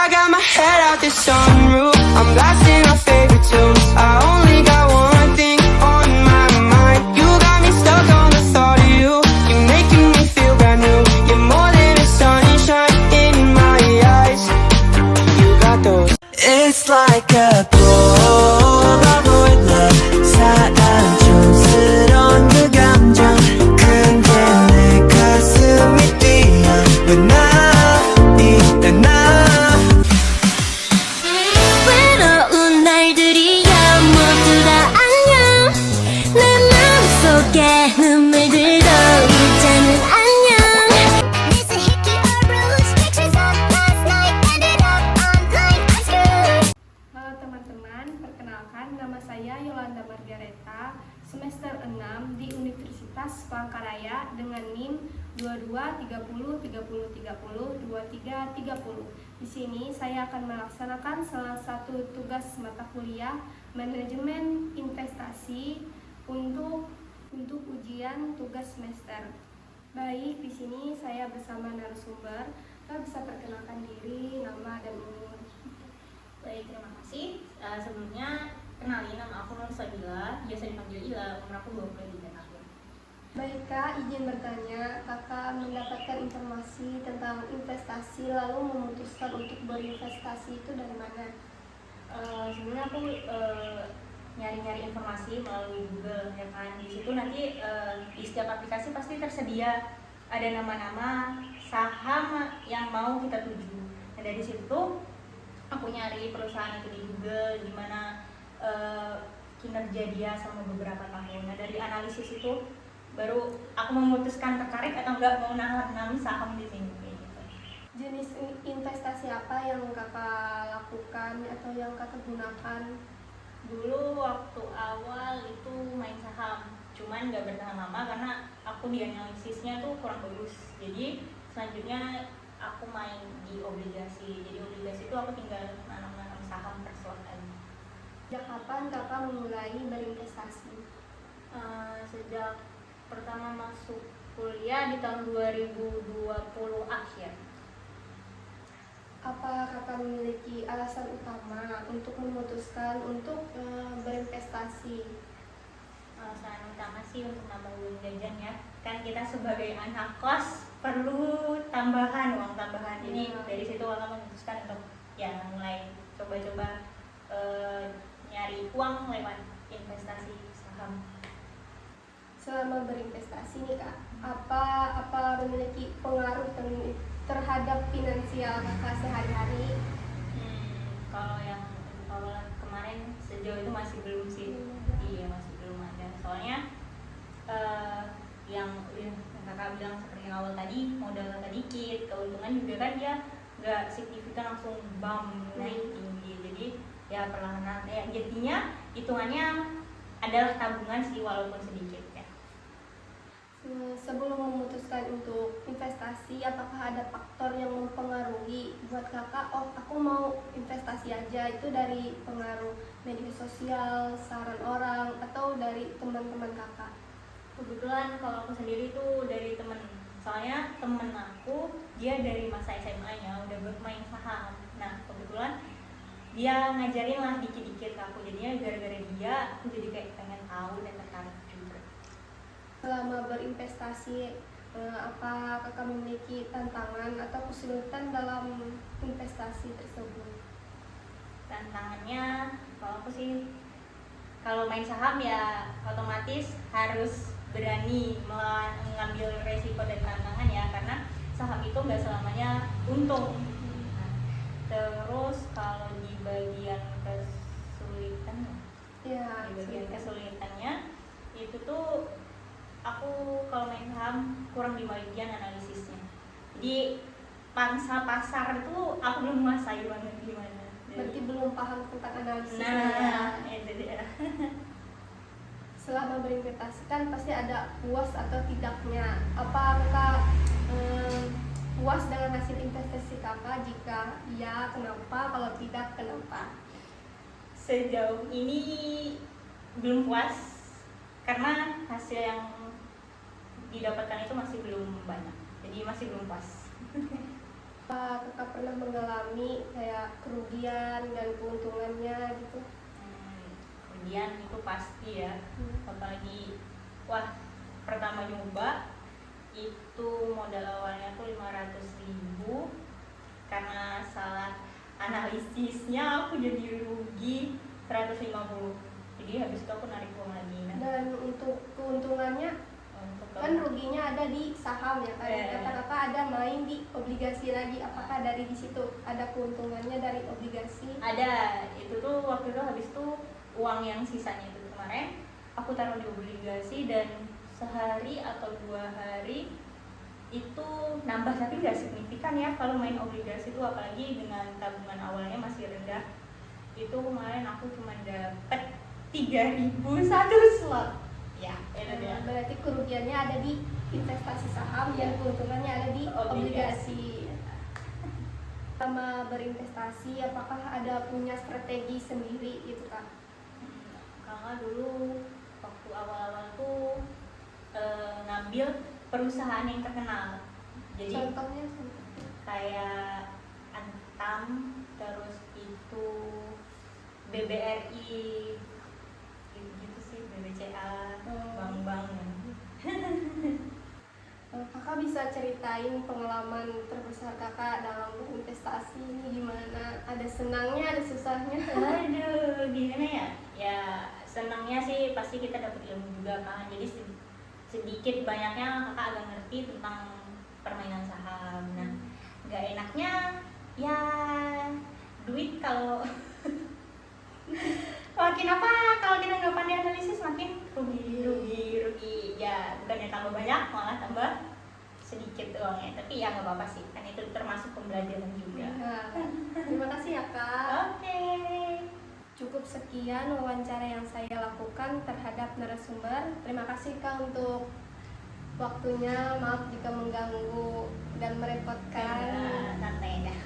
got my head out the sunroof. I'm blasting our favorite tunes. I only got one thing on my mind. You got me stuck on the thought of you. You're making me feel brand new. You're more than a sunshine in my eyes. You got those. It's like a Polaroid love. 사랑 촌스러운 그 감정. 근데 내 가슴이 뛰어. 왜 외로운 날들이야 모두 다 안녕. 내 마음속에 눈물들도 이제는 안녕. Miss a hickey or bruise. Pictures of last night ended up online. I'm screwed. Halo teman-teman, perkenalkan nama saya Yolanda Margareta, semester 6 di Universitas Palangkaraya dengan NIM 223030302330. Di sini saya akan melaksanakan salah satu tugas mata kuliah manajemen investasi untuk ujian tugas semester. Baik, di sini saya bersama narasumber. Kita bisa perkenalkan diri, nama dan umur. Baik, terima kasih. Sebelumnya, kenalin nama aku Nur Sabila, biasa dipanggil Ila, umur aku 23 tahun. Baik Kak, izin bertanya, Kakak mendapatkan informasi tentang investasi lalu memutuskan untuk berinvestasi itu dari mana? Sebenarnya aku nyari-nyari informasi melalui Google, ya kan. Di situ nanti di setiap aplikasi pasti tersedia ada nama-nama saham yang mau kita tuju. Nah, dari situ aku nyari perusahaan itu di Google, gimana kinerja dia selama beberapa tahun. Nah, dari analisis itu baru aku memutuskan tertarik atau enggak mau nanam saham di sini gitu. Jenis investasi apa yang Kakak lakukan atau yang Kakak gunakan? Dulu waktu awal itu main saham, cuman nggak bertahan lama karena aku di analisisnya tuh kurang bagus. Jadi selanjutnya aku main di obligasi. Jadi obligasi itu aku tinggal nanam saham per slot aja. Sejak kapan Kakak mulai berinvestasi? Sejak pertama masuk kuliah di tahun 2020 akhir. Apa Kakak memiliki alasan utama untuk memutuskan untuk berinvestasi? Alasan utama sih untuk nambah uang jajan ya. Kan kita sebagai anak kos perlu tambahan, uang tambahan. Jadi dari situ aku memutuskan untuk ya mulai coba-coba nyari uang lewat investasi saham. Selama berinvestasi nih Kak, apa memiliki pengaruh terhadap finansial Kakak sehari-hari? Kalau yang awal kemarin sejauh itu masih belum sih. Iya, masih belum ada. Soalnya yang Kakak bilang seperti yang awal tadi, modal Kakak dikit, keuntungan juga kan dia nggak signifikan langsung bam naik tinggi. Jadi ya perlahan-lahan ya, jadinya hitungannya adalah tabungan sih walaupun sedikit ya. Sebelum memutuskan untuk investasi, apakah ada faktor yang mempengaruhi buat Kakak, oh aku mau investasi aja, itu dari pengaruh media sosial, saran orang, atau dari teman-teman Kakak? Kebetulan kalau aku sendiri tuh dari temen, soalnya temen aku dia dari masa SMA-nya udah bermain saham. Nah kebetulan dia ngajarin lah dikit-dikit ke aku, jadinya gara-gara dia aku jadi kayak pengen tahu dan tertarik juga. Selama berinvestasi, apa Kakak memiliki tantangan atau kesulitan dalam investasi tersebut? Tantangannya kalau aku sih, kalau main saham ya otomatis harus berani mengambil resiko dan tantangan ya, karena saham itu nggak selamanya untung. Nah, terus kalau di bagian kesulitan Ya, di bagian kesulitannya itu tuh aku kalau main saham kurang di bagian analisisnya. Jadi pangsa pasar itu aku belum menguasai banget gimana. berarti belum paham tentang analisis. Nah, itu dia. Selama berinvestasi kan pasti ada puas atau tidaknya. Apa Kakak puas dengan hasil investasi Kakak? Jika iya, kenapa? Kalau tidak, kenapa? Sejauh ini belum puas karena hasil yang didapatkan itu masih belum banyak, jadi masih belum puas. Apa Kakak pernah mengalami kayak kerugian dan keuntungannya gitu. Kemudian itu pasti ya, apalagi wah pertama nyoba itu modal awalnya tuh 500.000, karena salah analisisnya aku jadi rugi 150, jadi habis itu aku narik uang lagi. Dan untuk keuntungannya kan ruginya ada di saham ya kan, kata kakak ada main di obligasi lagi, apakah dari di situ ada keuntungannya dari obligasi? Ada, itu tuh waktu itu habis itu uang yang sisanya itu kemarin aku taruh di obligasi, dan sehari atau 2 hari itu nambah, tapi nggak signifikan ya kalau main obligasi itu, apalagi dengan tabungan awalnya masih rendah. Itu kemarin aku cuma dapet 3.000 satu slot ya, itu dia. Berarti kerugiannya ada di investasi saham dan keuntungannya ada di obligasi. Sama berinvestasi, apakah ada punya strategi sendiri gitu kak? Kakak dulu waktu awal-awal tuh ngambil perusahaan yang terkenal. Jadi Contohnya kayak Antam, terus itu BBRI, gitu sih, BBCA, bank-bank. kakak bisa ceritain pengalaman terbesar kakak dalam berinvestasi ini gimana? Ada senangnya, ada susahnya? Aduh, gimana ya? Ya senangnya sih pasti kita dapat ilmu juga kan. Jadi sedikit banyaknya kakak agak ngerti tentang permainan saham. Nah, nggak enaknya ya duit kalau makin apa, kalau kita nggak pandai analisis makin rugi ya, bukannya tambah banyak malah tambah sedikit uangnya, tapi ya nggak apa-apa sih, kan itu termasuk pembelajaran juga. Nah, terima kasih ya kak. Oke. Cukup sekian wawancara yang saya lakukan terhadap narasumber. Terima kasih kak untuk waktunya, maaf jika mengganggu dan merepotkan. Santai dah.